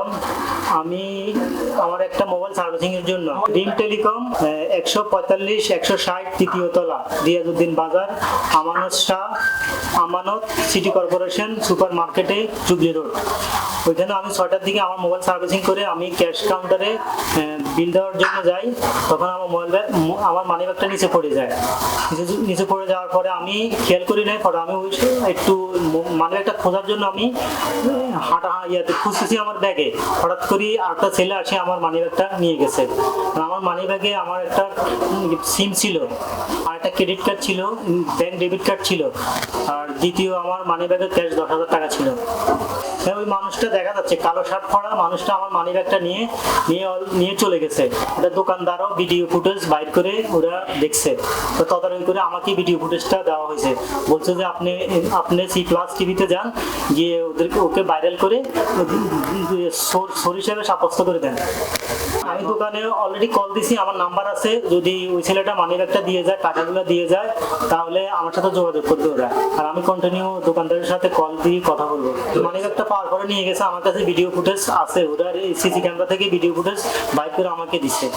আলম। আমি আমার একটা মোবাইল সার্ভিসিং এর জন্য ড্রিম টেলিকম 145-160 তৃতীয় তলা, রিয়াজউদ্দিন বাজার, আমানত শাহ, আমানত সিটি কর্পোরেশন সুপার মার্কেটে, জুবলি রোড। ওইখানে আমি 6টার দিকে আমার মোবাইল সার্ভিসিং করে আমি ক্যাশ কাউন্টারে বিল দেওয়ার জন্য যাই। তখন আমার মানি ব্যাগটা নিচে পড়ে যায়। নিচে পড়ে যাওয়ার পরে আমি খেয়াল করি নাই, পরে আমি একটু মানি ব্যাগটা খোঁজার জন্য আমি খুঁজতেছি আমার ব্যাগে। হঠাৎ করে আরেকটা ছেলে আসে আমার মানি ব্যাগটা নিয়ে গেছে। আমার মানি ব্যাগে আমার একটা সিম ছিল, আর একটা ক্রেডিট কার্ড ছিল, ব্যাংক ডেবিট কার্ড ছিল, আর দ্বিতীয় আমার মানি ব্যাগে ক্যাশ 10,000 টাকা ছিল। ওই মানুষটা দেখা যাচ্ছে কালো শার্ট পরা মানুষটা আমার মানি ব্যাগটা নিয়ে চলে গেছে। এটা দোকানদারও ভিডিও ফুটেজ বাইর করে ওরা দেখছে, তো তদারকি করে আমাকে ভিডিও ফুটেজটা দেওয়া হয়েছে। বলছে যে আপনি C+ টিভিতে যান, গিয়ে ওকে ভাইরাল করে চোর হিসেবে সাব্যস্ত করে দেন। আমি দোকানে অলরেডি কল দিছি, আমার নাম্বার আছে। যদি ওই ছেলেটা মানি ব্যাগটা দিয়ে যায়, টাকাগুলো দিয়ে যায়, তাহলে আমার সাথে যোগাযোগ করবে ওরা। আর আমি কন্টিনিউ দোকানদারের সাথে কল দিয়ে কথা বলবো। মানি ব্যাগটা পাওয়ার পরে নিয়ে গেছে, আমার কাছে ভিডিও ফুটেজ আছে, ওরা সিসি ক্যামেরা থেকে ভিডিও ফুটেজ বাইর করে আমাকে দিচ্ছে।